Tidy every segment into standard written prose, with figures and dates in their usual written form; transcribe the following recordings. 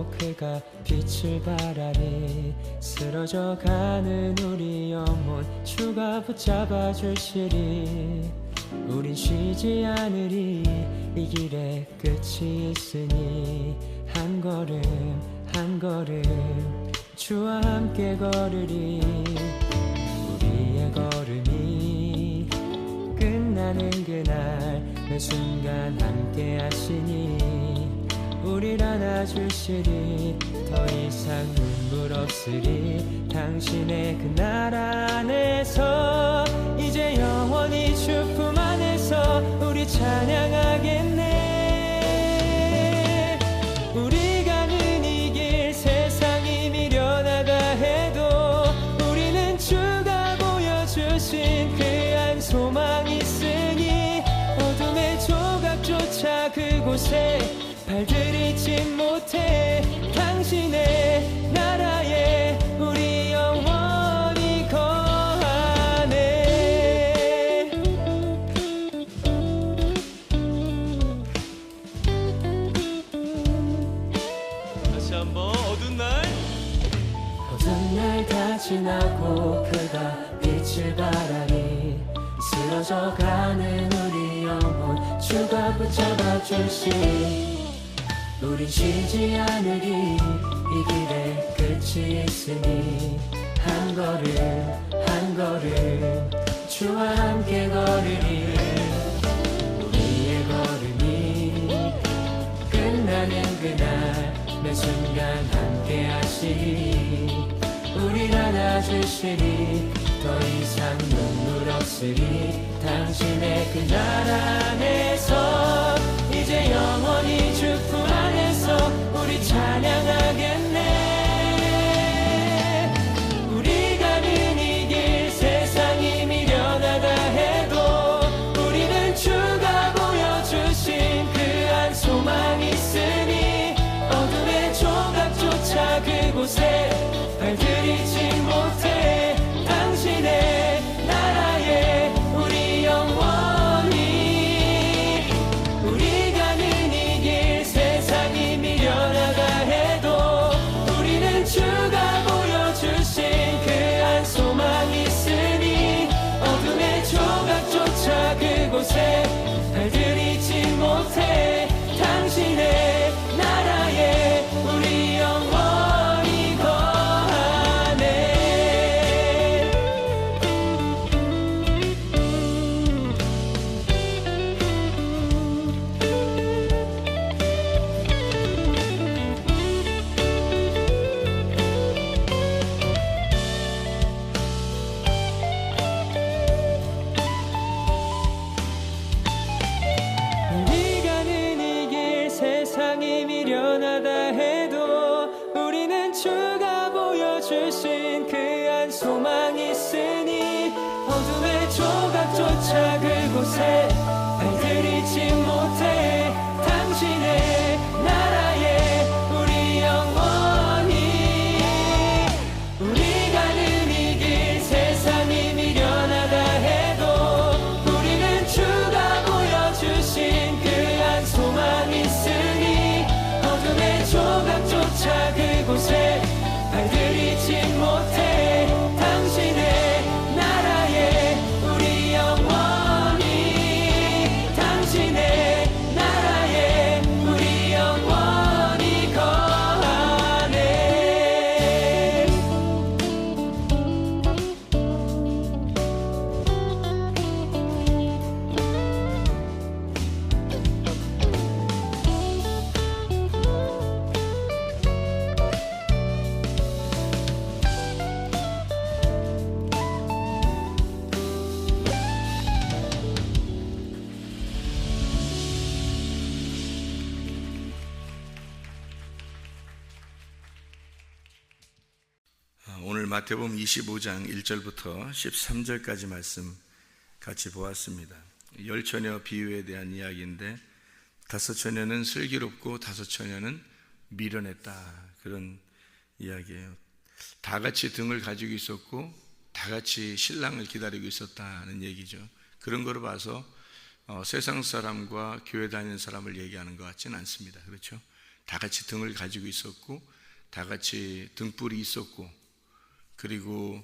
지나고 그가 빛을 발하니 쓰러져가는 우리 영혼 주가 붙잡아 주시리. 우린 쉬지 않으리. 이 길에 끝이 있으니 한 걸음 한 걸음 주와 함께 걸으리. 우리의 걸음이 끝나는 그날 매 순간 함께 하시니 우릴 안아주시리. 더 이상 눈물 없으리. 당신의 그 나라 안에서 이제 영원히 주 품 안에서 우리 찬양하겠네. 우리 가는 이 길 세상이 미련하다 해도 우리는 주가 보여주신 그 한 소망 있으니 어둠의 조각조차 그곳에 발들이지 못해. 당신의 나라에 우리 영원히 거하네. 다시 한번 어두운 날 다 지나고 그가 빛을 발하니 쓰러져가는 우리 영혼 주가 붙잡아 주시니 우린 쉬지 않으리. 이 길에 끝이 있으니 한 걸음 한 걸음 주와 함께 걸으리. 우리의 걸음이 끝나는 그날 매 순간 함께 하시리. 우릴 안아주시리. 더 이상 눈물 없으리. 당신의 그 나라 안에서 이제 영원히 주 품 안에서 우리 찬양하겠네. 우리 가는 이 길 세상이 미련하다 해도 우리는 주가 보여주신 그 한 소망 있으니 어둠의 조각조차 그곳에 발들이지 못해. 당신의 나라에 우리 영원히 우리 가는 이 길 세상이 미련하다 해도 우리는 주가 보여주신 그 한 소망 있으니 어둠의 조각조차 그곳에 발들이지 못해. 당신의 나라에 우리 영원히 거하네. 우리 가는 이 길 세상이 미련하다 해도 우리는 주가 보여주신 그 한 소망 있으니 어둠의 조각조차 그곳에 발들이지 못해. 당신의 나라에 우리 영원히 우리 가는 이 길 세상이 미련하다 해도 우리는 주가 보여주신 그 한 소망 있으니 어둠의 조각조차 그곳에 발들이지 못해. 당신의 나라에 우리 영원히 당신의 나라에 우리 영원히 거하네. 오늘 마태복음 25장 1절부터 13절까지 말씀 같이 보았습니다. 열 처녀 비유에 대한 이야기인데 다섯 처녀는 슬기롭고 다섯 처녀는 미련했다, 그런 이야기예요. 다 같이 등을 가지고 있었고 다 같이 신랑을 기다리고 있었다는 얘기죠. 그런 거로 봐서 세상 사람과 교회 다니는 사람을 얘기하는 것 같지는 않습니다. 그렇죠? 다 같이 등을 가지고 있었고, 다 같이 등불이 있었고, 그리고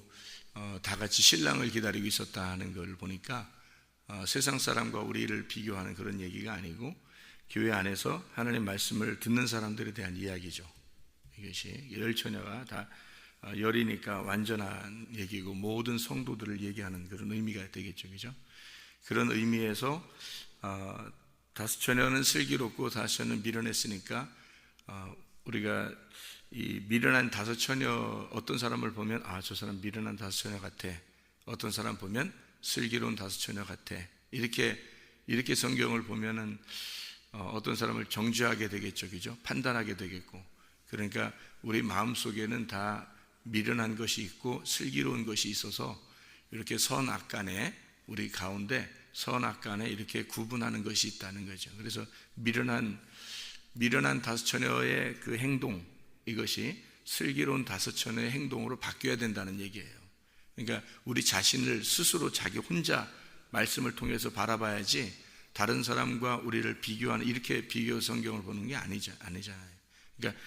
다 같이 신랑을 기다리고 있었다 하는 걸 보니까 세상 사람과 우리를 비교하는 그런 얘기가 아니고 교회 안에서 하나님 말씀을 듣는 사람들에 대한 이야기죠. 이것이 열처녀가 다 열이니까 완전한 얘기고 모든 성도들을 얘기하는 그런 의미가 되겠죠, 그죠? 그런 의미에서 다섯 처녀는 슬기롭고 다섯 처녀는 미련했으니까 우리가 이 미련한 다섯 처녀, 어떤 사람을 보면 저 사람 미련한 다섯 처녀 같아, 어떤 사람 보면 슬기로운 다섯 처녀 같아, 이렇게 성경을 보면은 어떤 사람을 정죄하게 되겠죠, 그죠? 판단하게 되겠고, 그러니까 우리 마음속에는 다 미련한 것이 있고 슬기로운 것이 있어서 이렇게 선악간에 우리 가운데 선악간에 이렇게 구분하는 것이 있다는 거죠. 그래서 미련한 다섯 처녀의 그 행동, 이것이 슬기로운 다섯 처녀의 행동으로 바뀌어야 된다는 얘기예요. 그러니까 우리 자신을 스스로 자기 혼자 말씀을 통해서 바라봐야지 다른 사람과 우리를 비교하는, 이렇게 비교 성경을 보는 게 아니잖아요. 그러니까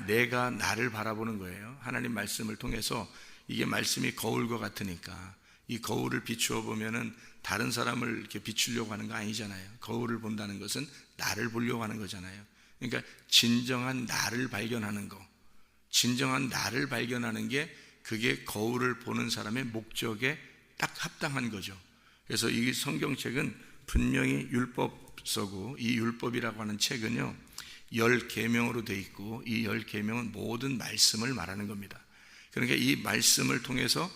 내가 나를 바라보는 거예요. 하나님 말씀을 통해서. 이게 말씀이 거울과 같으니까 이 거울을 비추어 보면은 다른 사람을 이렇게 비추려고 하는 거 아니잖아요. 거울을 본다는 것은 나를 보려고 하는 거잖아요. 그러니까 진정한 나를 발견하는 거, 진정한 나를 발견하는 게 그게 거울을 보는 사람의 목적에 딱 합당한 거죠. 그래서 이 성경책은 분명히 율법서고, 이 율법이라고 하는 책은요 10계명으로 되어 있고, 이 10계명은 모든 말씀을 말하는 겁니다. 그러니까 이 말씀을 통해서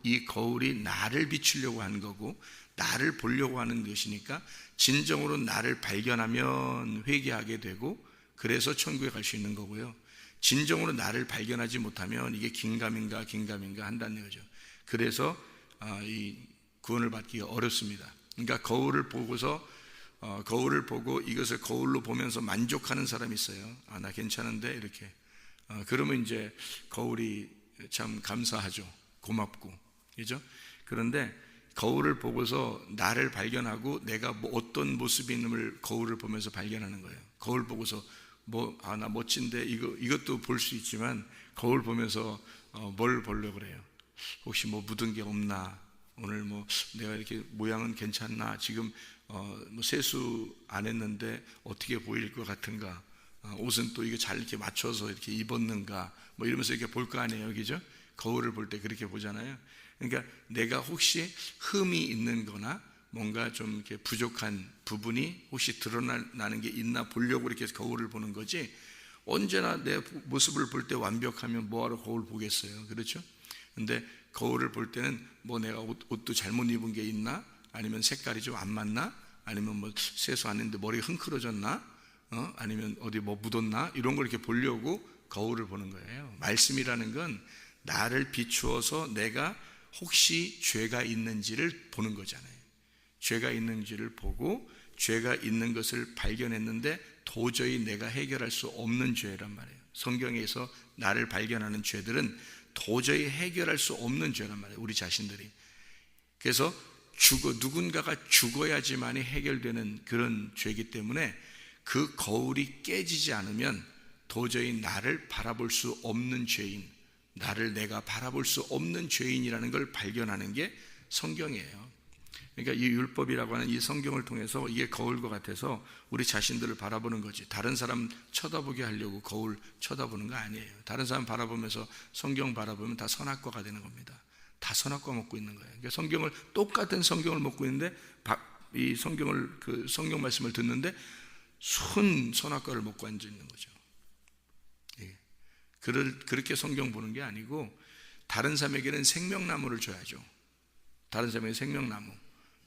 이 거울이 나를 비추려고 하는 거고 나를 보려고 하는 것이니까 진정으로 나를 발견하면 회개하게 되고 그래서 천국에 갈 수 있는 거고요. 진정으로 나를 발견하지 못하면 이게 긴가민가 한다는 거죠. 그래서 이 구원을 받기가 어렵습니다. 그러니까 거울을 보고 이것을 거울로 보면서 만족하는 사람이 있어요. 나 괜찮은데 이렇게. 그러면 이제 거울이 참 감사하죠. 고맙고, 그죠? 그런데 거울을 보고서 나를 발견하고 내가 어떤 모습이 있는을 거울을 보면서 발견하는 거예요. 거울 보고서 나 멋진데 이것도 볼 수 있지만 거울 보면서 뭘 보려고 그래요? 혹시 묻은 게 없나? 오늘 내가 이렇게 모양은 괜찮나? 지금 세수 안 했는데 어떻게 보일 것 같은가? 옷은 또 이게 잘 이렇게 맞춰서 이렇게 입었는가? 이러면서 이렇게 볼 거 아니에요, 그죠? 거울을 볼 때 그렇게 보잖아요. 그러니까 내가 혹시 흠이 있는 거나 뭔가 좀 이렇게 부족한 부분이 혹시 드러나는 게 있나 보려고 이렇게 거울을 보는 거지, 언제나 내 모습을 볼 때 완벽하면 뭐하러 거울 보겠어요, 그렇죠? 근데 거울을 볼 때는 내가 옷도 잘못 입은 게 있나? 아니면 색깔이 좀 안 맞나? 아니면 세수 안 했는데 머리가 흥크러졌나? 아니면 어디 묻었나? 이런 걸 이렇게 보려고 거울을 보는 거예요. 말씀이라는 건 나를 비추어서 내가 혹시 죄가 있는지를 보는 거잖아요. 죄가 있는지를 보고 죄가 있는 것을 발견했는데 도저히 내가 해결할 수 없는 죄란 말이에요. 성경에서 나를 발견하는 죄들은 도저히 해결할 수 없는 죄란 말이에요, 우리 자신들이. 그래서 누군가가 죽어야지만이 해결되는 그런 죄이기 때문에 그 거울이 깨지지 않으면 도저히 나를 바라볼 수 없는 죄인, 나를 내가 바라볼 수 없는 죄인이라는 걸 발견하는 게 성경이에요. 그러니까 이 율법이라고 하는 이 성경을 통해서 이게 거울과 같아서 우리 자신들을 바라보는 거지, 다른 사람 쳐다보게 하려고 거울 쳐다보는 거 아니에요. 다른 사람 바라보면서 성경 바라보면 다 선악과가 되는 겁니다. 다 선악과 먹고 있는 거예요. 그러니까 똑같은 성경을 먹고 있는데 이 성경 말씀을 듣는데 선악과를 먹고 앉아 있는 거죠. 그렇게 성경 보는 게 아니고 다른 사람에게는 생명나무를 줘야죠. 다른 사람에게 생명나무.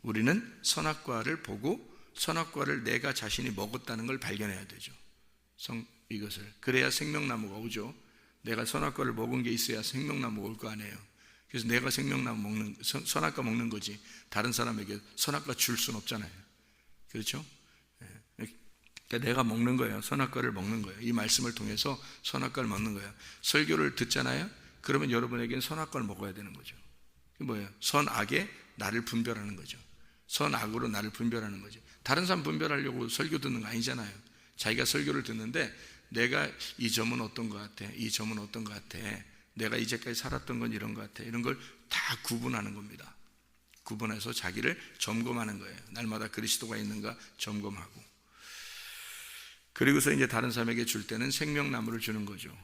우리는 선악과를 보고 선악과를 내가 자신이 먹었다는 걸 발견해야 되죠. 이것을. 그래야 생명나무가 오죠. 내가 선악과를 먹은 게 있어야 생명나무가 올 거 아니에요. 그래서 내가 선악과 먹는 거지 다른 사람에게 선악과 줄 수는 없잖아요. 그렇죠? 그러니까 내가 먹는 거예요. 선악과를 먹는 거예요. 이 말씀을 통해서 선악과를 먹는 거예요. 설교를 듣잖아요. 그러면 여러분에게는 선악과를 먹어야 되는 거죠. 그게 뭐예요? 선악에 나를 분별하는 거죠. 선악으로 나를 분별하는 거죠. 다른 사람 분별하려고 설교 듣는 거 아니잖아요. 자기가 설교를 듣는데 내가 이 점은 어떤 것 같아, 이 점은 어떤 것 같아, 내가 이제까지 살았던 건 이런 것 같아, 이런 걸 다 구분하는 겁니다. 구분해서 자기를 점검하는 거예요. 날마다 그리스도가 있는가 점검하고. 그리고서 이제 다른 사람에게 줄 때는 생명나무를 주는 거죠.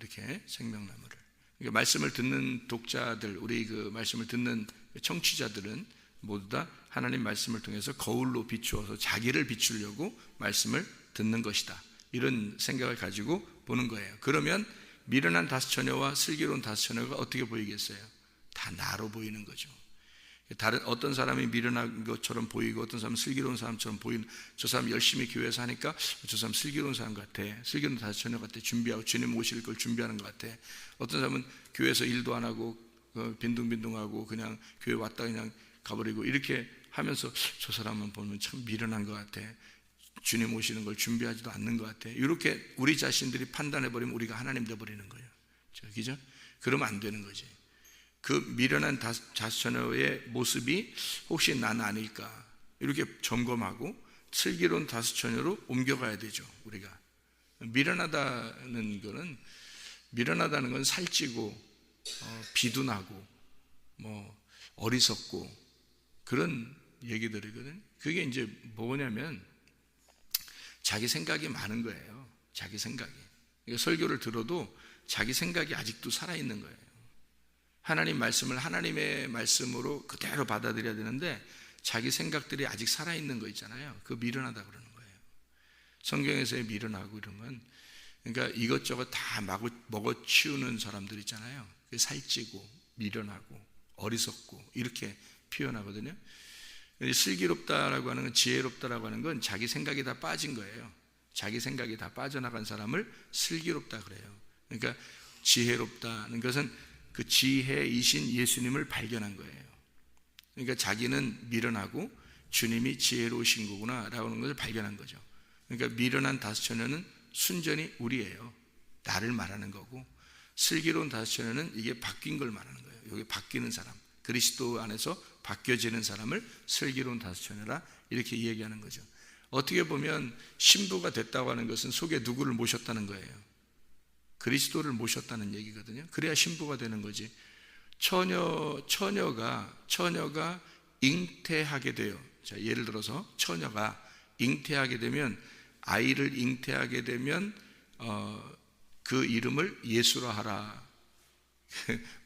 이렇게 생명나무를. 그러니까 말씀을 듣는 독자들, 우리 그 말씀을 듣는 청취자들은 모두 다 하나님 말씀을 통해서 거울로 비추어서 자기를 비추려고 말씀을 듣는 것이다, 이런 생각을 가지고 보는 거예요. 그러면 미련한 다섯 처녀와 슬기로운 다섯 처녀가 어떻게 보이겠어요? 다 나로 보이는 거죠. 다른 어떤 사람이 미련한 것처럼 보이고 어떤 사람은 슬기로운 사람처럼 보이는, 저 사람 열심히 교회에서 하니까 저 사람 슬기로운 사람 같아, 슬기로운 다섯 처녀 같아, 준비하고 주님 오실 걸 준비하는 것 같아. 어떤 사람은 교회에서 일도 안 하고 빈둥빈둥하고 그냥 교회 왔다 그냥 가버리고 이렇게 하면서 저 사람만 보면 참 미련한 것 같아, 주님 오시는 걸 준비하지도 않는 것 같아, 이렇게 우리 자신들이 판단해버리면 우리가 하나님 되어버리는 거예요. 그죠? 그러면 안 되는 거지. 그 미련한 다섯 처녀의 모습이 혹시 난 아닐까, 이렇게 점검하고 슬기로운 다섯 처녀로 옮겨가야 되죠. 우리가 미련하다는 건 살찌고 비둔하고 뭐 어리석고 그런 얘기들이거든요. 그게 이제 뭐냐면 자기 생각이 많은 거예요. 자기 생각이. 그러니까 설교를 들어도 자기 생각이 아직도 살아있는 거예요. 하나님 말씀을 하나님의 말씀으로 그대로 받아들여야 되는데 자기 생각들이 아직 살아있는 거 있잖아요. 그거 미련하다 그러는 거예요. 성경에서의 미련하고 이런 건, 그러니까 이것저것 다 먹어치우는 사람들 있잖아요. 살찌고 미련하고 어리석고 이렇게 표현하거든요. 슬기롭다라고 하는 건, 지혜롭다라고 하는 건 자기 생각이 다 빠진 거예요. 자기 생각이 다 빠져나간 사람을 슬기롭다 그래요. 그러니까 지혜롭다는 것은 그 지혜이신 예수님을 발견한 거예요. 그러니까 자기는 미련하고 주님이 지혜로우신 거구나 라고 하는 것을 발견한 거죠. 그러니까 미련한 다섯 처녀는 순전히 우리예요. 나를 말하는 거고, 슬기로운 다섯 처녀는 이게 바뀐 걸 말하는 거예요. 여기 바뀌는 사람, 그리스도 안에서 바뀌어지는 사람을 슬기로운 다섯 처녀라 이렇게 얘기하는 거죠. 어떻게 보면 신부가 됐다고 하는 것은 속에 누구를 모셨다는 거예요. 그리스도를 모셨다는 얘기거든요. 그래야 신부가 되는 거지. 처녀가 잉태하게 돼요. 자, 예를 들어서 처녀가 잉태하게 되면, 아이를 잉태하게 되면 그 이름을 예수라 하라.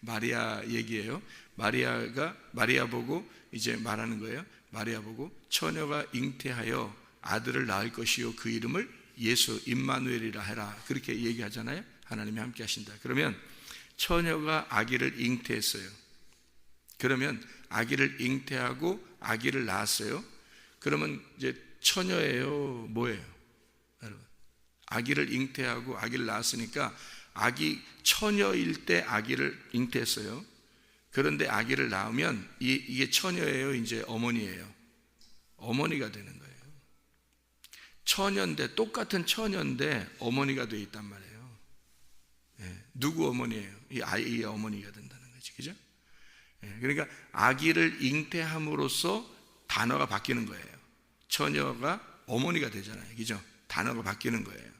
마리아 얘기예요. 마리아 보고 이제 말하는 거예요. 마리아 보고 처녀가 잉태하여 아들을 낳을 것이요 그 이름을 예수 임마누엘이라 해라, 그렇게 얘기하잖아요. 하나님이 함께 하신다. 그러면 처녀가 아기를 잉태했어요. 그러면 아기를 잉태하고 아기를 낳았어요. 그러면 이제 처녀예요, 뭐예요? 여러분, 아기를 잉태하고 아기를 낳았으니까 아기 처녀일 때 아기를 잉태했어요. 그런데 아기를 낳으면 이게 처녀예요, 이제 어머니예요? 어머니가 되는 거예요. 처녀인데, 똑같은 처녀인데 어머니가 돼 있단 말이에요. 누구 어머니예요? 이 아이의 어머니가 된다는 거지, 그죠? 그러니까 아기를 잉태함으로써 단어가 바뀌는 거예요. 처녀가 어머니가 되잖아요, 그죠? 단어가 바뀌는 거예요.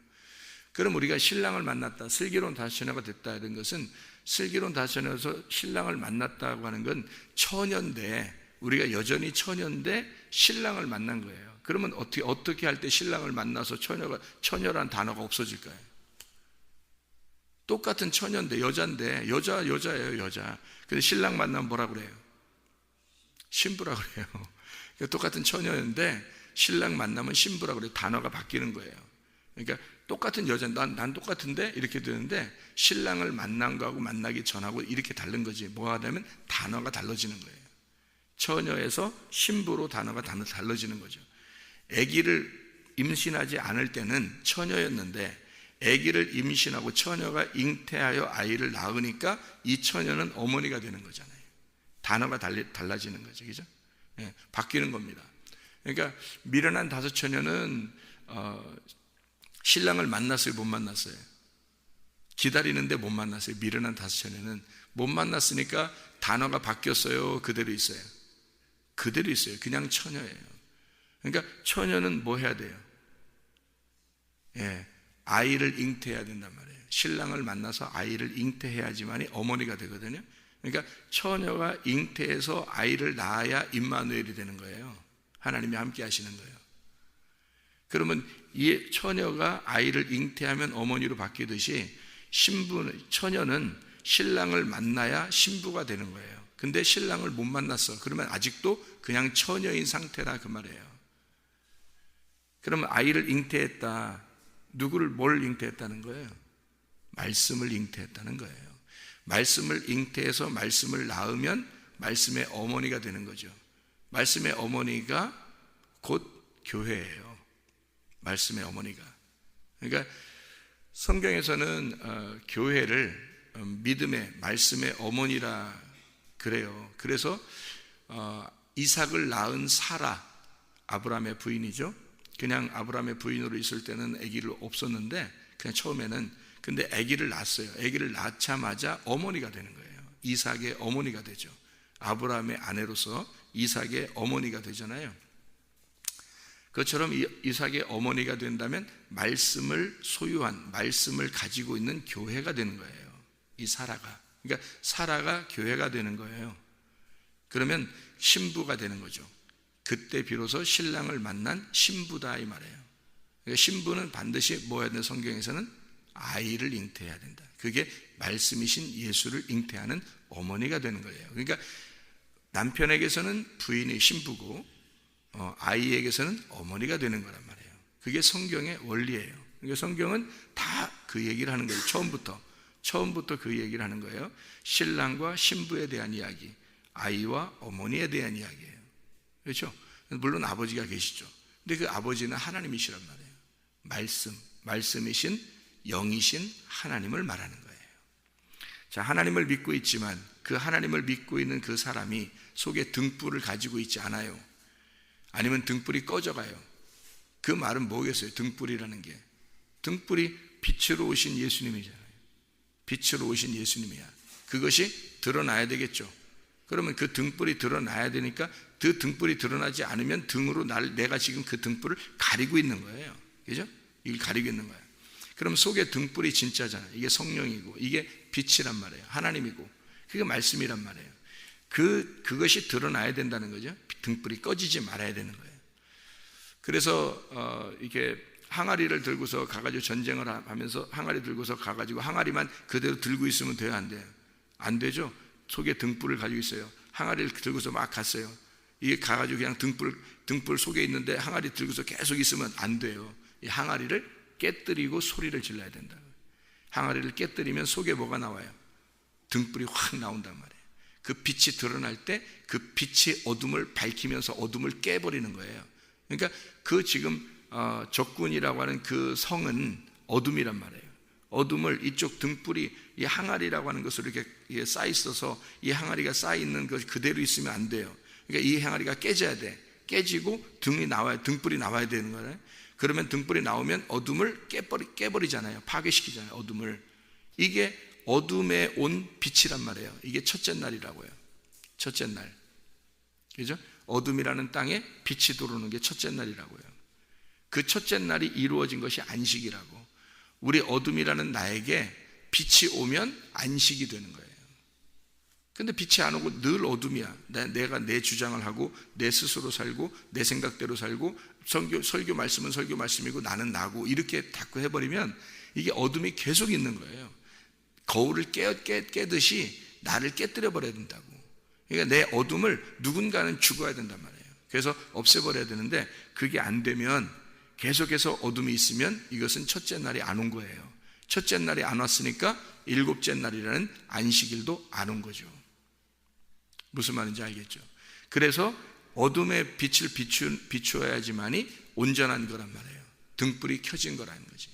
그럼 우리가 신랑을 만났다, 슬기로운 다섯 처녀가 됐다 이런 것은, 슬기로운 다섯 처녀에서 신랑을 만났다고 하는 건 처녀인데, 우리가 여전히 처녀인데 신랑을 만난 거예요. 그러면 어떻게 할 때 신랑을 만나서 처녀란 단어가 없어질까요? 똑같은 처녀인데, 여자예요, 여자. 근데 신랑 만나면 뭐라 그래요? 신부라 그래요. 똑같은 처녀인데 신랑 만나면 신부라 그래요. 단어가 바뀌는 거예요. 그러니까 똑같은 여자, 난 똑같은데 이렇게 되는데, 신랑을 만난 거하고 만나기 전하고 이렇게 다른 거지. 뭐가 되면 단어가 달라지는 거예요. 처녀에서 신부로 단어가 달라지는 거죠. 아기를 임신하지 않을 때는 처녀였는데, 아기를 임신하고 처녀가 잉태하여 아이를 낳으니까 이 처녀는 어머니가 되는 거잖아요. 단어가 달라지는 거죠, 그죠? 바뀌는 겁니다. 그러니까 미련한 다섯 처녀는 신랑을 만났어요, 못 만났어요? 기다리는데 못 만났어요. 미련한 다섯 처녀는 못 만났으니까 단어가 바뀌었어요, 그대로 있어요? 그대로 있어요. 그냥 처녀예요. 그러니까 처녀는 뭐 해야 돼요? 아이를 잉태해야 된단 말이에요. 신랑을 만나서 아이를 잉태해야지만이 어머니가 되거든요. 그러니까 처녀가 잉태해서 아이를 낳아야 임마누엘이 되는 거예요. 하나님이 함께 하시는 거예요. 그러면 이 처녀가 아이를 잉태하면 어머니로 바뀌듯이 처녀는 신랑을 만나야 신부가 되는 거예요. 근데 신랑을 못 만났어. 그러면 아직도 그냥 처녀인 상태라 그 말이에요. 그러면 아이를 잉태했다. 뭘 잉태했다는 거예요? 말씀을 잉태했다는 거예요. 말씀을 잉태해서 말씀을 낳으면 말씀의 어머니가 되는 거죠. 말씀의 어머니가 곧 교회예요. 말씀의 어머니가. 그러니까 성경에서는 교회를 믿음의 말씀의 어머니라 그래요. 그래서 이삭을 낳은 사라, 아브라함의 부인이죠. 그냥 아브라함의 부인으로 있을 때는 아기를 없었는데 그냥 처음에는 근데 아기를 낳았어요. 아기를 낳자마자 어머니가 되는 거예요. 이삭의 어머니가 되죠. 아브라함의 아내로서 이삭의 어머니가 되잖아요. 그것처럼 이삭의 어머니가 된다면 말씀을 소유한, 말씀을 가지고 있는 교회가 되는 거예요. 이 사라가. 그러니까 사라가 교회가 되는 거예요. 그러면 신부가 되는 거죠. 그때 비로소 신랑을 만난 신부다 이 말이에요. 그러니까 신부는 반드시 뭐 해야 되는, 성경에서는 아이를 잉태해야 된다. 그게 말씀이신 예수를 잉태하는 어머니가 되는 거예요. 그러니까 남편에게서는 부인이 신부고 아이에게서는 어머니가 되는 거란 말이에요. 그게 성경의 원리예요. 그러니까 성경은 다 그 얘기를 하는 거예요. 처음부터 그 얘기를 하는 거예요. 신랑과 신부에 대한 이야기, 아이와 어머니에 대한 이야기예요. 그렇죠? 물론 아버지가 계시죠. 근데 그 아버지는 하나님이시란 말이에요. 말씀이신 영이신 하나님을 말하는 거예요. 자, 하나님을 믿고 있지만 그 하나님을 믿고 있는 그 사람이 속에 등불을 가지고 있지 않아요. 아니면 등불이 꺼져가요. 그 말은 뭐겠어요? 등불이라는 게 등불이 빛으로 오신 예수님이잖아요. 빛으로 오신 예수님이야. 그것이 드러나야 되겠죠. 그러면 그 등불이 드러나야 되니까 그 등불이 드러나지 않으면 등으로 내가 지금 그 등불을 가리고 있는 거예요. 그죠? 이걸 가리고 있는 거예요. 그럼 속에 등불이 진짜잖아요. 이게 성령이고 이게 빛이란 말이에요. 하나님이고 그게 말씀이란 말이에요. 그것이 드러나야 된다는 거죠. 등불이 꺼지지 말아야 되는 거예요. 그래서 이게 항아리를 들고서 가가지고 전쟁을 하면서 항아리 들고서 가가지고 항아리만 그대로 들고 있으면 돼요? 안 돼요? 안 되죠. 속에 등불을 가지고 있어요. 항아리를 들고서 막 갔어요. 이게 가가지고 그냥 등불 속에 있는데 항아리 들고서 계속 있으면 안 돼요. 이 항아리를 깨뜨리고 소리를 질러야 된다. 항아리를 깨뜨리면 속에 뭐가 나와요? 등불이 확 나온단 말이에요. 그 빛이 드러날 때 그 빛이 어둠을 밝히면서 어둠을 깨버리는 거예요. 그러니까 그 지금 적군이라고 하는 그 성은 어둠이란 말이에요. 어둠을 이쪽 등불이 이 항아리라고 하는 것으로 이렇게 쌓여 있어서 이 항아리가 쌓여 있는 것 그대로 있으면 안 돼요. 그러니까 이 항아리가 깨져야 돼. 깨지고 등불이 나와야 되는 거예요. 그러면 등불이 나오면 어둠을 깨버리잖아요. 파괴시키잖아요. 어둠을. 이게 어둠에 온 빛이란 말이에요. 이게 첫째 날이라고요. 첫째 날. 그죠? 어둠이라는 땅에 빛이 들어오는 게 첫째 날이라고요. 그 첫째 날이 이루어진 것이 안식이라고. 우리 어둠이라는 나에게 빛이 오면 안식이 되는 거예요. 근데 빛이 안 오고 늘 어둠이야. 내가 내 주장을 하고 내 스스로 살고 내 생각대로 살고 설교 말씀은 설교 말씀이고 나는 나고 이렇게 자꾸 해버리면 이게 어둠이 계속 있는 거예요. 거울을 깨듯이 나를 깨뜨려 버려야 된다고. 그러니까 내 어둠을 누군가는 죽어야 된단 말이에요. 그래서 없애버려야 되는데 그게 안 되면 계속해서 어둠이 있으면 이것은 첫째 날이 안 온 거예요. 첫째 날이 안 왔으니까 일곱째 날이라는 안식일도 안 온 거죠. 무슨 말인지 알겠죠? 그래서 어둠의 빛을 비추어야지만이 온전한 거란 말이에요. 등불이 켜진 거라는 거지.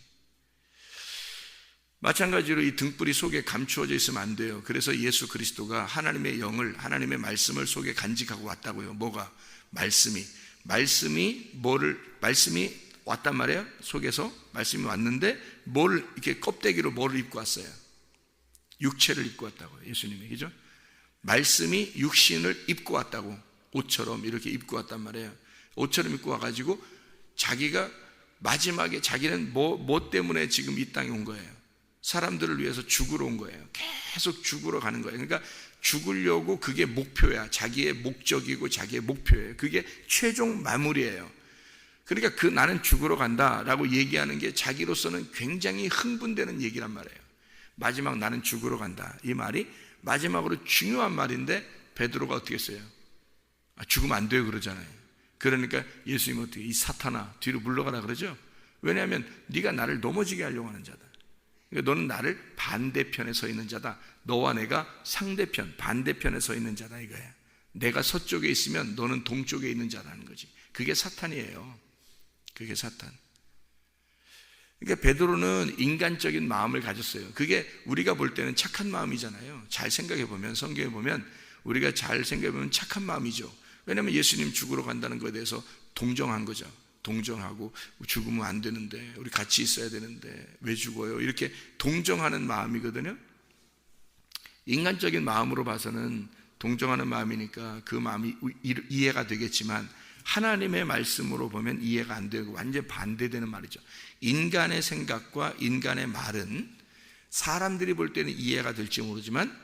마찬가지로 이 등불이 속에 감추어져 있으면 안 돼요. 그래서 예수 그리스도가 하나님의 영을, 하나님의 말씀을 속에 간직하고 왔다고요. 뭐가? 말씀이 왔단 말이에요. 속에서 말씀이 왔는데 이렇게 껍데기로 뭐를 입고 왔어요? 육체를 입고 왔다고요. 예수님이. 그죠? 말씀이 육신을 입고 왔다고. 옷처럼 이렇게 입고 왔단 말이에요. 옷처럼 입고 와가지고 자기가 마지막에 자기는 뭐 때문에 지금 이 땅에 온 거예요? 사람들을 위해서 죽으러 온 거예요. 계속 죽으러 가는 거예요. 그러니까 죽으려고 그게 목표야. 자기의 목적이고 자기의 목표예요. 그게 최종 마무리예요. 그러니까 나는 죽으러 간다라고 얘기하는 게 자기로서는 굉장히 흥분되는 얘기란 말이에요. 마지막 나는 죽으러 간다. 이 말이 마지막으로 중요한 말인데 베드로가 어떻게 했어요? 죽으면 안 돼요 그러잖아요. 그러니까 예수님은 어떻게 이 사탄아 뒤로 물러가라 그러죠. 왜냐하면 네가 나를 넘어지게 하려고 하는 자다. 그러니까 너는 나를 반대편에 서 있는 자다. 너와 내가 상대편 반대편에 서 있는 자다 이거야. 내가 서쪽에 있으면 너는 동쪽에 있는 자라는 거지. 그게 사탄이에요. 그게 사탄. 그러니까 베드로는 인간적인 마음을 가졌어요. 그게 우리가 볼 때는 착한 마음이잖아요. 잘 생각해 보면, 성경에 보면 우리가 잘 생각해 보면 착한 마음이죠. 왜냐하면 예수님 죽으러 간다는 것에 대해서 동정한 거죠. 동정하고 죽으면 안 되는데 우리 같이 있어야 되는데 왜 죽어요? 이렇게 동정하는 마음이거든요. 인간적인 마음으로 봐서는 동정하는 마음이니까 그 마음이 이해가 되겠지만 하나님의 말씀으로 보면 이해가 안 되고 완전 반대되는 말이죠. 인간의 생각과 인간의 말은 사람들이 볼 때는 이해가 될지 모르지만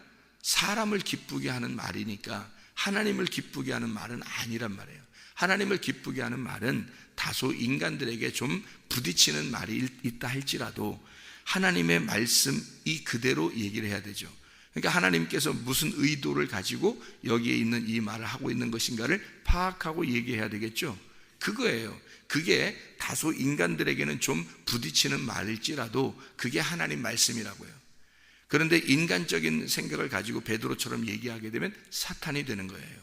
사람을 기쁘게 하는 말이니까 하나님을 기쁘게 하는 말은 아니란 말이에요. 하나님을 기쁘게 하는 말은 다소 인간들에게 좀 부딪히는 말이 있다 할지라도 하나님의 말씀이 그대로 얘기를 해야 되죠. 그러니까 하나님께서 무슨 의도를 가지고 여기에 있는 이 말을 하고 있는 것인가를 파악하고 얘기해야 되겠죠. 그거예요. 그게 다소 인간들에게는 좀 부딪히는 말일지라도 그게 하나님 말씀이라고요. 그런데 인간적인 생각을 가지고 베드로처럼 얘기하게 되면 사탄이 되는 거예요.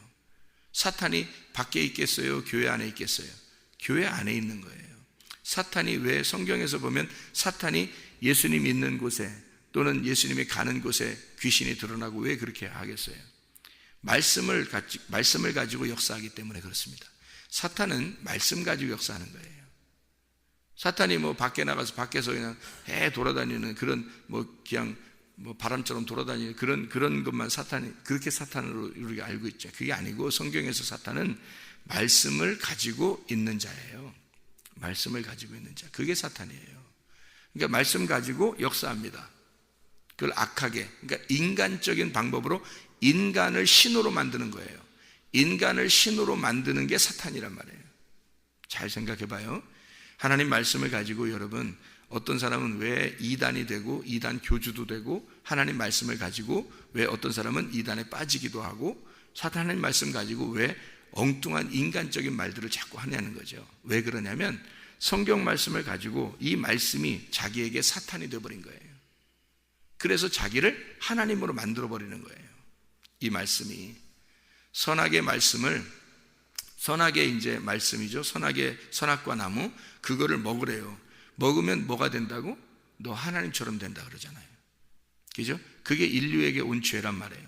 사탄이 밖에 있겠어요? 교회 안에 있겠어요? 교회 안에 있는 거예요. 사탄이 왜 성경에서 보면 사탄이 예수님 있는 곳에 또는 예수님이 가는 곳에 귀신이 드러나고 왜 그렇게 하겠어요? 말씀을 가지고 역사하기 때문에 그렇습니다. 사탄은 말씀 가지고 역사하는 거예요. 사탄이 밖에 나가서 밖에서 그냥 돌아다니는 그런 그냥 바람처럼 돌아다니는 그런 것만 그렇게 사탄으로 우리가 알고 있죠. 그게 아니고 성경에서 사탄은 말씀을 가지고 있는 자예요. 말씀을 가지고 있는 자. 그게 사탄이에요. 그러니까 말씀 가지고 역사합니다. 그걸 악하게, 그러니까 인간적인 방법으로 인간을 신으로 만드는 거예요. 인간을 신으로 만드는 게 사탄이란 말이에요. 잘 생각해 봐요. 하나님 말씀을 가지고 여러분, 어떤 사람은 왜 이단이 되고 이단 교주도 되고 하나님 말씀을 가지고 왜 어떤 사람은 이단에 빠지기도 하고 하나님 말씀 가지고 왜 엉뚱한 인간적인 말들을 자꾸 하냐는 거죠. 왜 그러냐면 성경 말씀을 가지고 이 말씀이 자기에게 사탄이 되어버린 거예요. 그래서 자기를 하나님으로 만들어버리는 거예요. 이 말씀이 선악의 말씀을 선악의 이제 말씀이죠. 선악과 나무 그거를 먹으래요. 먹으면 뭐가 된다고? 너 하나님처럼 된다 그러잖아요. 그죠? 그게 인류에게 온 죄란 말이에요.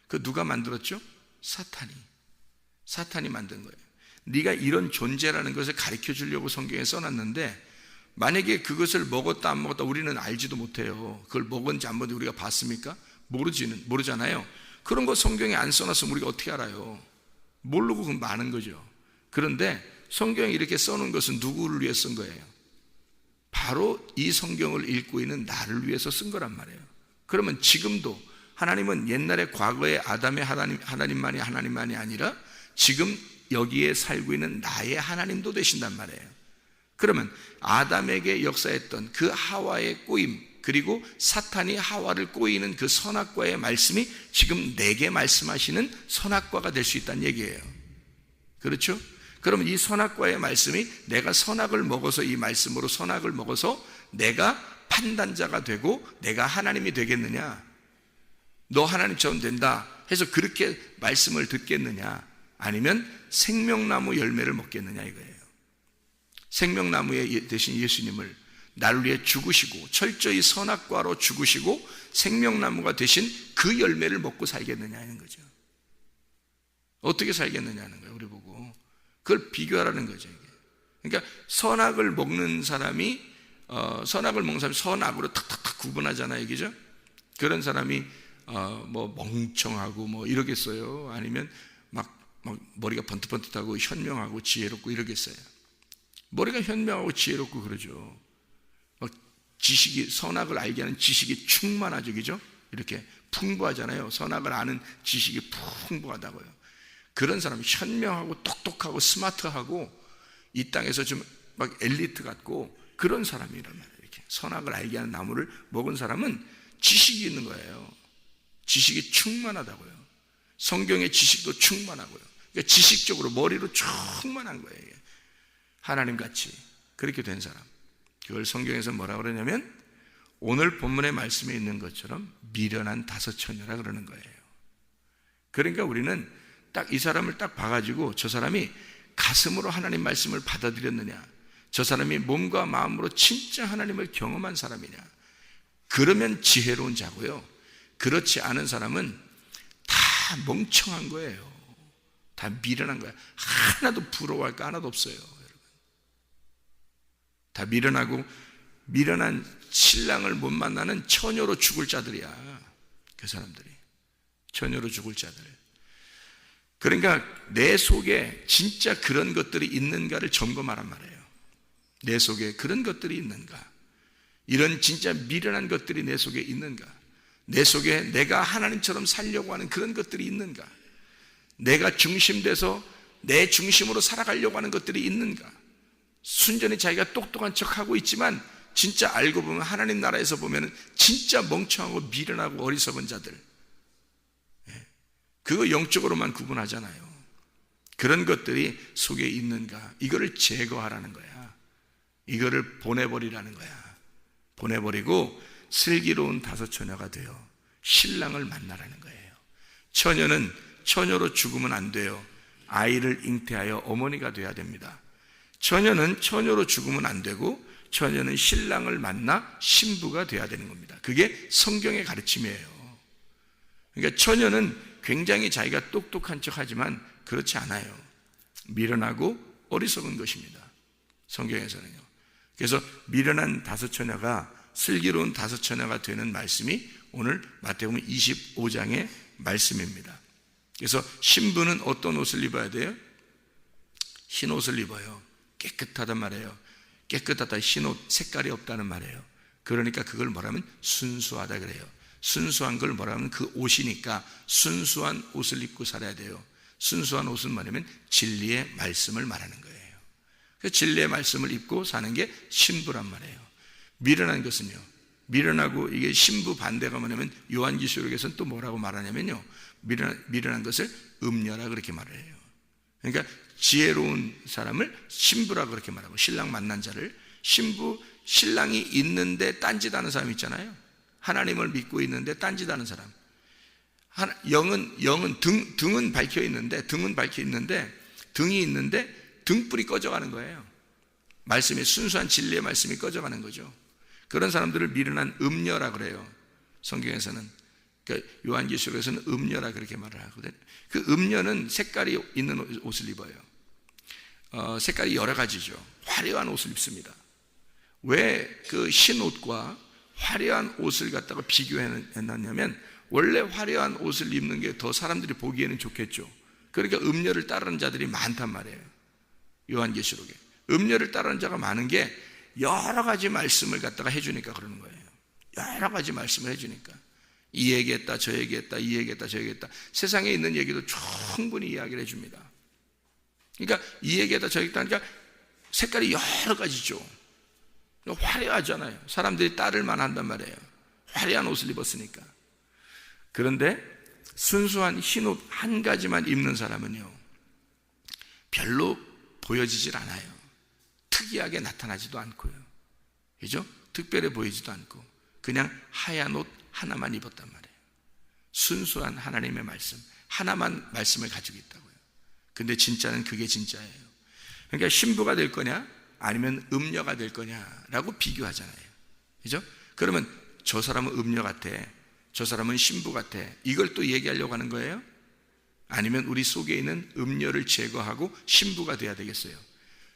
그 누가 만들었죠? 사탄이 만든 거예요. 네가 이런 존재라는 것을 가르쳐 주려고 성경에 써놨는데 만약에 그것을 먹었다 안 먹었다 우리는 알지도 못해요. 그걸 먹은지 안 먹은지 우리가 봤습니까? 모르잖아요. 그런 거 성경에 안 써놨으면 우리가 어떻게 알아요? 모르고 그건 많은 거죠. 그런데 성경에 이렇게 써놓은 것은 누구를 위해 쓴 거예요? 바로 이 성경을 읽고 있는 나를 위해서 쓴 거란 말이에요. 그러면 지금도 하나님은 옛날에 과거의 아담의 하나님만이 아니라 지금 여기에 살고 있는 나의 하나님도 되신단 말이에요. 그러면 아담에게 역사했던 그 하와의 꼬임 그리고 사탄이 하와를 꼬이는 그 선악과의 말씀이 지금 내게 말씀하시는 선악과가 될 수 있다는 얘기예요. 그렇죠? 그러면 이 선악과의 말씀이 내가 선악을 먹어서 이 말씀으로 선악을 먹어서 내가 판단자가 되고 내가 하나님이 되겠느냐? 너 하나님처럼 된다 해서 그렇게 말씀을 듣겠느냐? 아니면 생명나무 열매를 먹겠느냐 이거예요. 생명나무에 대신 예수님을 나를 위해 죽으시고 철저히 선악과로 죽으시고 생명나무가 대신 그 열매를 먹고 살겠느냐는 거죠. 어떻게 살겠느냐는 거예요. 우리 보고 그걸 비교하라는 거죠. 이게. 그러니까 선악을 먹는 사람이 선악으로 탁탁탁 구분하잖아요. 그죠? 그런 사람이 멍청하고 이러겠어요. 아니면 막 머리가 번뜩번뜩하고 현명하고 지혜롭고 이러겠어요. 머리가 현명하고 지혜롭고 그러죠. 막 지식이, 선악을 알게 하는 지식이 충만하죠. 그죠? 이렇게 풍부하잖아요. 선악을 아는 지식이 풍부하다고요. 그런 사람이 현명하고 똑똑하고 스마트하고 이 땅에서 좀 막 엘리트 같고 그런 사람이란 말이에요. 이렇게 선악을 알게 하는 나무를 먹은 사람은 지식이 있는 거예요. 지식이 충만하다고요. 성경의 지식도 충만하고요. 그러니까 지식적으로 머리로 충만한 거예요. 하나님같이 그렇게 된 사람, 그걸 성경에서 뭐라 그러냐면 오늘 본문의 말씀에 있는 것처럼 미련한 다섯 처녀라 그러는 거예요. 그러니까 우리는 딱 이 사람을 딱 봐가지고 저 사람이 가슴으로 하나님 말씀을 받아들였느냐, 저 사람이 몸과 마음으로 진짜 하나님을 경험한 사람이냐, 그러면 지혜로운 자고요. 그렇지 않은 사람은 다 멍청한 거예요. 다 미련한 거야. 하나도 부러워할 거 하나도 없어요. 여러분, 다 미련하고 미련한 신랑을 못 만나는 처녀로 죽을 자들이야. 그 사람들이 처녀로 죽을 자들. 그러니까 내 속에 진짜 그런 것들이 있는가를 점검하란 말이에요. 내 속에 그런 것들이 있는가, 이런 진짜 미련한 것들이 내 속에 있는가, 내 속에 내가 하나님처럼 살려고 하는 그런 것들이 있는가, 내가 중심돼서 내 중심으로 살아가려고 하는 것들이 있는가, 순전히 자기가 똑똑한 척하고 있지만 진짜 알고 보면 하나님 나라에서 보면 진짜 멍청하고 미련하고 어리석은 자들, 그거 영적으로만 구분하잖아요. 그런 것들이 속에 있는가, 이거를 제거하라는 거야. 이거를 보내버리라는 거야. 보내버리고 슬기로운 다섯 처녀가 되어 신랑을 만나라는 거예요. 처녀는 처녀로 죽으면 안 돼요. 아이를 잉태하여 어머니가 돼야 됩니다. 처녀는 처녀로 죽으면 안 되고 처녀는 신랑을 만나 신부가 돼야 되는 겁니다. 그게 성경의 가르침이에요. 그러니까 처녀는 굉장히 자기가 똑똑한 척하지만 그렇지 않아요. 미련하고 어리석은 것입니다. 성경에서는요. 그래서 미련한 다섯 처녀가 슬기로운 다섯 처녀가 되는 말씀이 오늘 마태복음 25장의 말씀입니다. 그래서 신부는 어떤 옷을 입어야 돼요? 흰 옷을 입어요. 깨끗하단 말이에요. 깨끗하다, 흰 옷, 색깔이 없다는 말이에요. 그러니까 그걸 뭐라면 순수하다 그래요. 순수한 걸 뭐라면 그 옷이니까 순수한 옷을 입고 살아야 돼요. 순수한 옷은 뭐냐면 진리의 말씀을 말하는 거예요. 그 진리의 말씀을 입고 사는 게 신부란 말이에요. 미련한 것은요, 미련하고 이게 신부 반대가 뭐냐면 요한계시록에서는 또 뭐라고 말하냐면요, 미련한 것을 음녀라 그렇게 말을 해요. 그러니까 지혜로운 사람을 신부라 그렇게 말하고, 신랑 만난 자를 신부, 신랑이 있는데 딴짓하는 사람 있잖아요. 하나님을 믿고 있는데 딴짓하는 사람. 영은 등은 밝혀 있는데 등이 있는데 등불이 꺼져가는 거예요. 말씀이, 순수한 진리의 말씀이 꺼져가는 거죠. 그런 사람들을 미련한 음녀라 그래요. 성경에서는. 그러니까 요한계시록에서는 음녀라 그렇게 말을 하거든요. 그 음녀는 색깔이 있는 옷을 입어요. 색깔이 여러 가지죠. 화려한 옷을 입습니다. 왜 그 흰 옷과 화려한 옷을 갖다가 비교해놨냐면 원래 화려한 옷을 입는 게 더 사람들이 보기에는 좋겠죠. 그러니까 음녀를 따르는 자들이 많단 말이에요. 요한계시록에 음녀를 따르는 자가 많은 게 여러 가지 말씀을 갖다가 해주니까 그러는 거예요. 여러 가지 말씀을 해주니까 이 얘기했다 저 얘기했다 이 얘기했다 저 얘기했다, 세상에 있는 얘기도 충분히 이야기를 해줍니다. 그러니까 이 얘기했다 저 얘기했다 하니까 색깔이 여러 가지죠. 화려하잖아요. 사람들이 따를 만한단 말이에요. 화려한 옷을 입었으니까. 그런데 순수한 흰 옷 한 가지만 입는 사람은요, 별로 보여지질 않아요. 특이하게 나타나지도 않고요. 그죠? 특별해 보이지도 않고 그냥 하얀 옷 하나만 입었단 말이에요. 순수한 하나님의 말씀 하나만 말씀을 가지고 있다고요. 근데 진짜는 그게 진짜예요. 그러니까 신부가 될 거냐 아니면 음녀가 될 거냐라고 비교하잖아요. 그죠? 그러면 저 사람은 음녀 같아, 저 사람은 신부 같아, 이걸 또 얘기하려고 하는 거예요? 아니면 우리 속에 있는 음녀를 제거하고 신부가 돼야 되겠어요?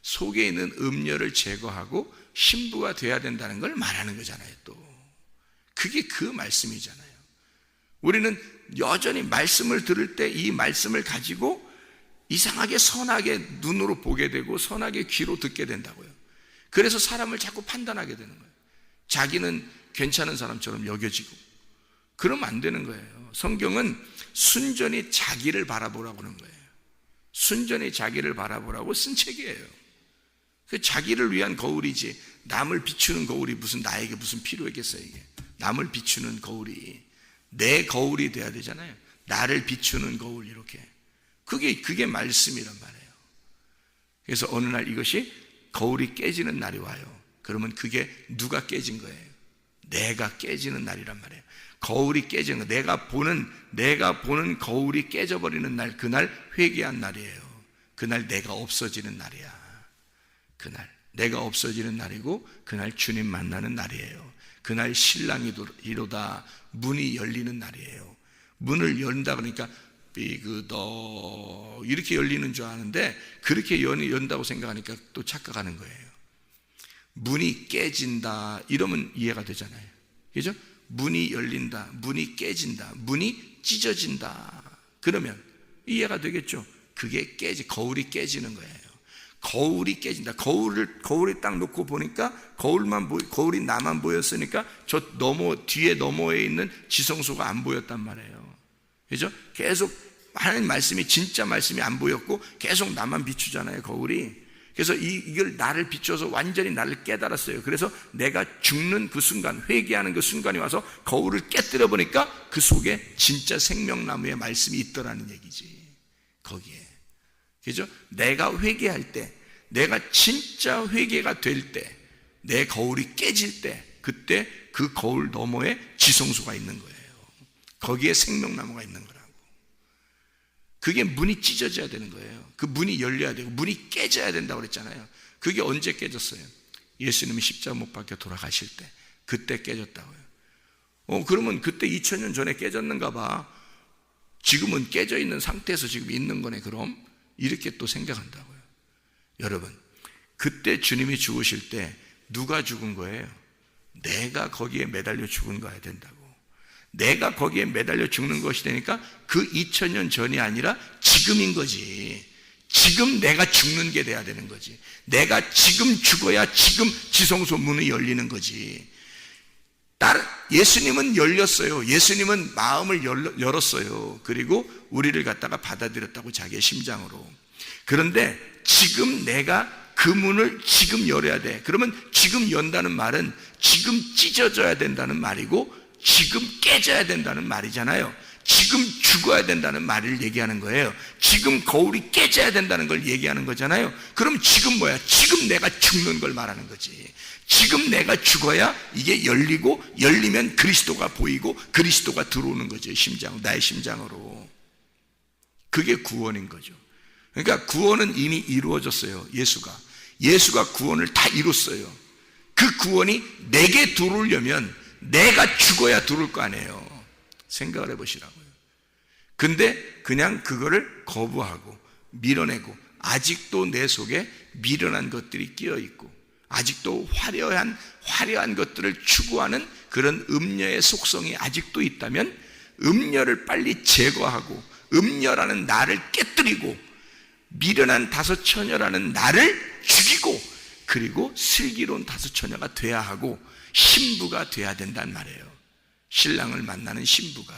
속에 있는 음녀를 제거하고 신부가 돼야 된다는 걸 말하는 거잖아요. 또 그게 그 말씀이잖아요. 우리는 여전히 말씀을 들을 때 이 말씀을 가지고 이상하게 선하게 눈으로 보게 되고 선하게 귀로 듣게 된다고요. 그래서 사람을 자꾸 판단하게 되는 거예요. 자기는 괜찮은 사람처럼 여겨지고. 그러면 안 되는 거예요. 성경은 순전히 자기를 바라보라고 하는 거예요. 순전히 자기를 바라보라고 쓴 책이에요. 자기를 위한 거울이지 남을 비추는 거울이 무슨 나에게 무슨 필요했겠어요. 이게 남을 비추는 거울이 내 거울이 돼야 되잖아요. 나를 비추는 거울. 이렇게 그게 말씀이란 말이에요. 그래서 어느 날 이것이 거울이 깨지는 날이 와요. 그러면 그게 누가 깨진 거예요? 내가 깨지는 날이란 말이에요. 거울이 깨지는 거. 내가 보는 거울이 깨져버리는 날, 그날 회개한 날이에요. 그날 내가 없어지는 날이야. 그날 내가 없어지는 날이고 그날 주님 만나는 날이에요. 그날 신랑이 이로다 문이 열리는 날이에요. 문을 열린다 그러니까 이렇게 열리는 줄 아는데 그렇게 연다고 생각하니까 또 착각하는 거예요. 문이 깨진다 이러면 이해가 되잖아요. 그죠? 문이 열린다, 문이 깨진다, 문이 찢어진다 그러면 이해가 되겠죠? 그게 거울이 깨지는 거예요. 거울이 깨진다. 거울에 딱 놓고 보니까 거울이 나만 보였으니까 저 뒤에 너머에 있는 지성소가 안 보였단 말이에요. 그죠? 계속 하나님 말씀이 진짜 말씀이 안 보였고 계속 나만 비추잖아요, 거울이. 그래서 이걸 나를 비춰서 완전히 나를 깨달았어요. 그래서 내가 죽는 그 순간, 회개하는 그 순간이 와서 거울을 깨뜨려 보니까 그 속에 진짜 생명나무의 말씀이 있더라는 얘기지. 거기에. 그죠? 내가 회개할 때, 내가 진짜 회개가 될 때, 내 거울이 깨질 때, 그때 그 거울 너머에 지성소가 있는 거예요. 거기에 생명나무가 있는 거라고. 그게 문이 찢어져야 되는 거예요. 그 문이 열려야 되고 문이 깨져야 된다고 그랬잖아요. 그게 언제 깨졌어요? 예수님이 십자가 못 박혀 돌아가실 때 그때 깨졌다고요. 그러면 그때 2000년 전에 깨졌는가 봐. 지금은 깨져 있는 상태에서 지금 있는 거네. 그럼 이렇게 또 생각한다고요. 여러분, 그때 주님이 죽으실 때 누가 죽은 거예요? 내가 거기에 매달려 죽은 거야 된다고. 내가 거기에 매달려 죽는 것이 되니까 그 2000년 전이 아니라 지금인 거지. 지금 내가 죽는 게 돼야 되는 거지. 내가 지금 죽어야 지금 지성소 문이 열리는 거지. 예수님은 열렸어요. 예수님은 마음을 열었어요. 그리고 우리를 갖다가 받아들였다고 자기의 심장으로. 그런데 지금 내가 그 문을 지금 열어야 돼. 그러면 지금 연다는 말은 지금 찢어져야 된다는 말이고 지금 깨져야 된다는 말이잖아요. 지금 죽어야 된다는 말을 얘기하는 거예요. 지금 거울이 깨져야 된다는 걸 얘기하는 거잖아요. 그럼 지금 뭐야? 지금 내가 죽는 걸 말하는 거지. 지금 내가 죽어야 이게 열리고 열리면 그리스도가 보이고 그리스도가 들어오는 거죠. 나의 심장으로. 그게 구원인 거죠. 그러니까 구원은 이미 이루어졌어요. 예수가 구원을 다 이뤘어요. 그 구원이 내게 들어오려면 내가 죽어야 들어올 거 아니에요. 생각을 해보시라고요. 근데 그냥 그거를 거부하고 밀어내고 아직도 내 속에 미련한 것들이 끼어있고 아직도 화려한 것들을 추구하는 그런 음녀의 속성이 아직도 있다면 음녀를 빨리 제거하고 음녀라는 나를 깨뜨리고 미련한 다섯 처녀라는 나를 죽이고 그리고 슬기로운 다섯 처녀가 돼야 하고 신부가 돼야 된단 말이에요. 신랑을 만나는 신부가.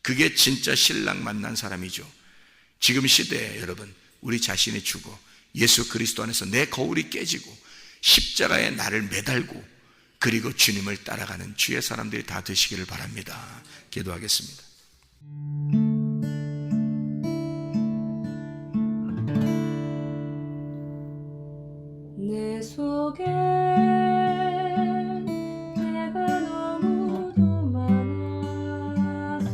그게 진짜 신랑 만난 사람이죠. 지금 시대에 여러분 우리 자신이 죽어 예수 그리스도 안에서 내 거울이 깨지고 십자가에 나를 매달고 그리고 주님을 따라가는 주의 사람들이 다 되시기를 바랍니다. 기도하겠습니다. 내 속에 내가 너무도 많아서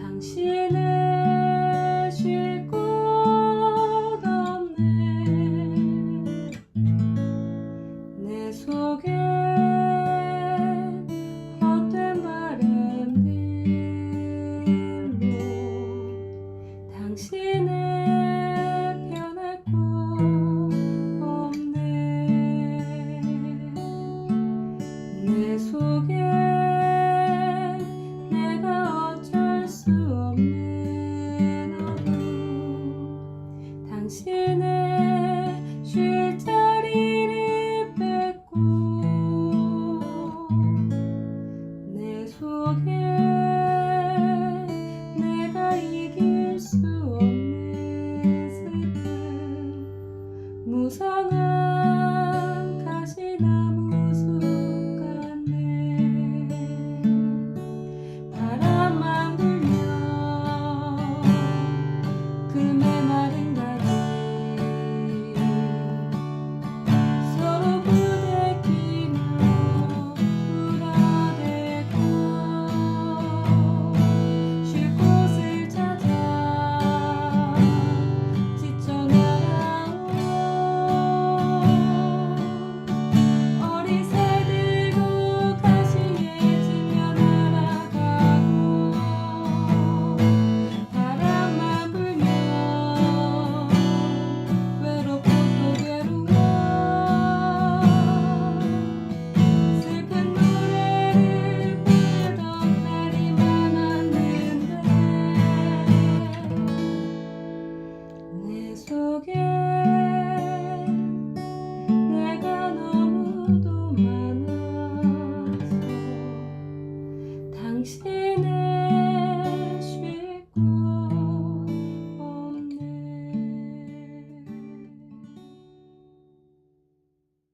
당신